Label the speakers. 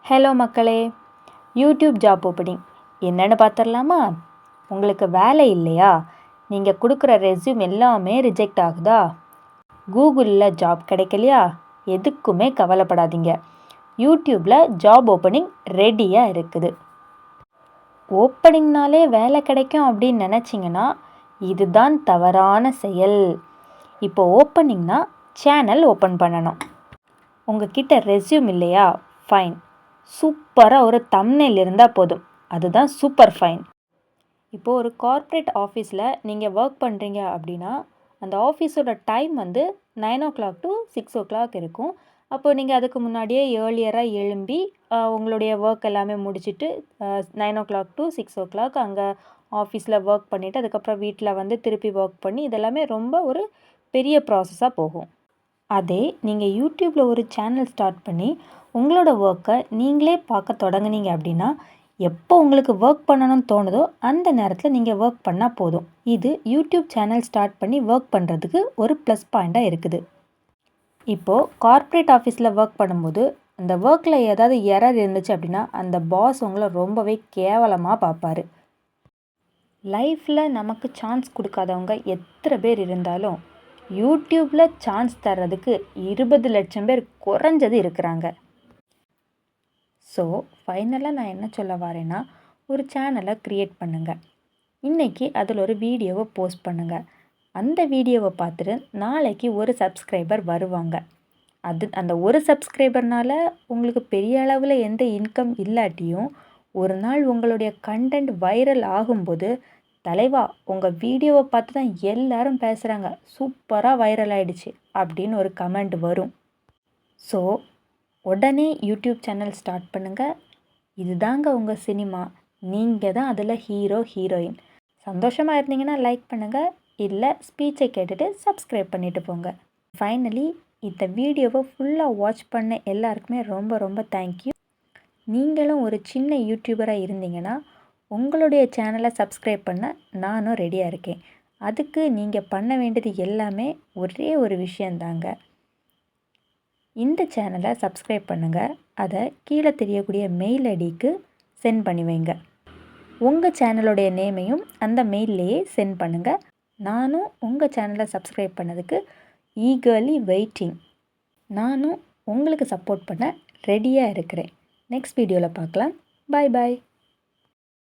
Speaker 1: Hello மக்களே, YouTube job opening என்னென்னு பார்த்துடலாமா? உங்களுக்கு வேலை இல்லையா? நீங்கள் கொடுக்குற ரெஸ்யூம் எல்லாமே ரிஜெக்ட் ஆகுதா? கூகுளில் ஜாப் கிடைக்கலையா? எதுக்குமே கவலைப்படாதீங்க. யூடியூப்பில் ஜாப் ஓப்பனிங் ரெடியாக இருக்குது. ஓப்பனிங்னாலே வேலை கிடைக்கும் அப்படின்னு நினச்சிங்கன்னா இதுதான் தவறான செயல். இப்போ ஓப்பனிங்னா சேனல் ஓப்பன் பண்ணணும். உங்ககிட்ட ரெஸ்யூம் இல்லையா? ஃபைன். சூப்பராக ஒரு தம்ப்நெயில் இருந்தால் போதும். அதுதான் சூப்பர் ஃபைன். இப்போது ஒரு கார்ப்பரேட் ஆஃபீஸில் நீங்கள் ஒர்க் பண்ணுறீங்க அப்படின்னா அந்த ஆஃபீஸோட டைம் 9 o'clock to 6 o'clock இருக்கும். அப்போது நீங்கள் அதுக்கு முன்னாடியே ஏர்லியராக எழும்பி உங்களுடைய ஒர்க் எல்லாமே முடிச்சுட்டு 9 o'clock to 6 o'clock அங்கே ஆஃபீஸில் ஒர்க் பண்ணிவிட்டு அதுக்கப்புறம் வீட்டில் திருப்பி ஒர்க் பண்ணி இதெல்லாமே ரொம்ப ஒரு பெரிய ப்ராசஸாக போகும். அதே நீங்கள் யூடியூப்பில் ஒரு சேனல் ஸ்டார்ட் பண்ணி உங்களோட ஒர்க்கை நீங்களே பார்க்க தொடங்குனீங்க அப்படின்னா எப்போ உங்களுக்கு ஒர்க் பண்ணணும்னு தோணுதோ அந்த நேரத்தில் நீங்கள் ஒர்க் பண்ணால் போதும். இது யூடியூப் சேனல் ஸ்டார்ட் பண்ணி ஒர்க் பண்ணுறதுக்கு ஒரு ப்ளஸ் பாயிண்ட்டாக இருக்குது. இப்போது கார்ப்பரேட் ஆஃபீஸில் ஒர்க் பண்ணும்போது அந்த ஒர்க்கில் ஏதாவது எரர் இருந்துச்சு அப்படின்னா அந்த பாஸ் உங்களை ரொம்பவே கேவலமாக பார்ப்பார். லைஃப்பில் நமக்கு சான்ஸ் கொடுக்காதவங்க எத்தனை பேர் இருந்தாலும் யூடியூப்பில் சான்ஸ் தர்றதுக்கு 20 லட்சம் பேர் குறைஞ்சது இருக்கிறாங்க. ஸோ ஃபைனலாக நான் என்ன சொல்ல வரேன்னா, ஒரு சேனலை க்ரியேட் பண்ணுங்கள். இன்றைக்கி அதில் ஒரு வீடியோவை போஸ்ட் பண்ணுங்கள். அந்த வீடியோவை பார்த்துட்டு நாளைக்கு ஒரு சப்ஸ்கிரைபர் வருவாங்க. அந்த ஒரு சப்ஸ்கிரைபர்னால் உங்களுக்கு பெரிய அளவில் எந்த இன்கம் இல்லாட்டியும் ஒரு நாள் உங்களுடைய கண்டென்ட் வைரல் ஆகும்போது தலைவா உங்கள் வீடியோவை பார்த்து தான் எல்லாரும் பேசுகிறாங்க, சூப்பராக வைரல் ஆகிடுச்சு அப்படின்னு ஒரு கமெண்ட் வரும். ஸோ உடனே யூடியூப் சேனல் ஸ்டார்ட் பண்ணுங்கள். இதுதாங்க உங்கள் சினிமா. நீங்கள் தான் அதில் ஹீரோ ஹீரோயின். சந்தோஷமாக இருந்தீங்கன்னா லைக் பண்ணுங்கள், இல்லை ஸ்பீச்சை கேட்டுட்டு சப்ஸ்கிரைப் பண்ணிவிட்டு போங்க. ஃபைனலி இந்த வீடியோவை ஃபுல்லாக வாட்ச் பண்ண எல்லாருக்குமே ரொம்ப ரொம்ப தேங்க்யூ. நீங்களும் ஒரு சின்ன யூடியூபராக இருந்தீங்கன்னா உங்களுடைய சேனலை சப்ஸ்கிரைப் பண்ண நானும் ரெடியாக இருக்கேன். அதுக்கு நீங்கள் பண்ண வேண்டியது எல்லாமே ஒரே ஒரு விஷயந்தாங்க. இந்த சேனலை சப்ஸ்கிரைப் பண்ணுங்கள். அதை கீழே தெரியக்கூடிய மெயில் ஐடிக்கு சென்ட் பண்ணி வைங்க. உங்கள் சேனலுடைய நேமையும் அந்த மெயில்லையே சென்ட் பண்ணுங்கள். நானும் உங்கள் சேனலை சப்ஸ்கிரைப் பண்ணதுக்கு ஈகர்லி வெயிட்டிங். நானும் உங்களுக்கு சப்போர்ட் பண்ண ரெடியாக இருக்கிறேன். நெக்ஸ்ட் வீடியோவில் பார்க்கலாம். பாய் பாய்.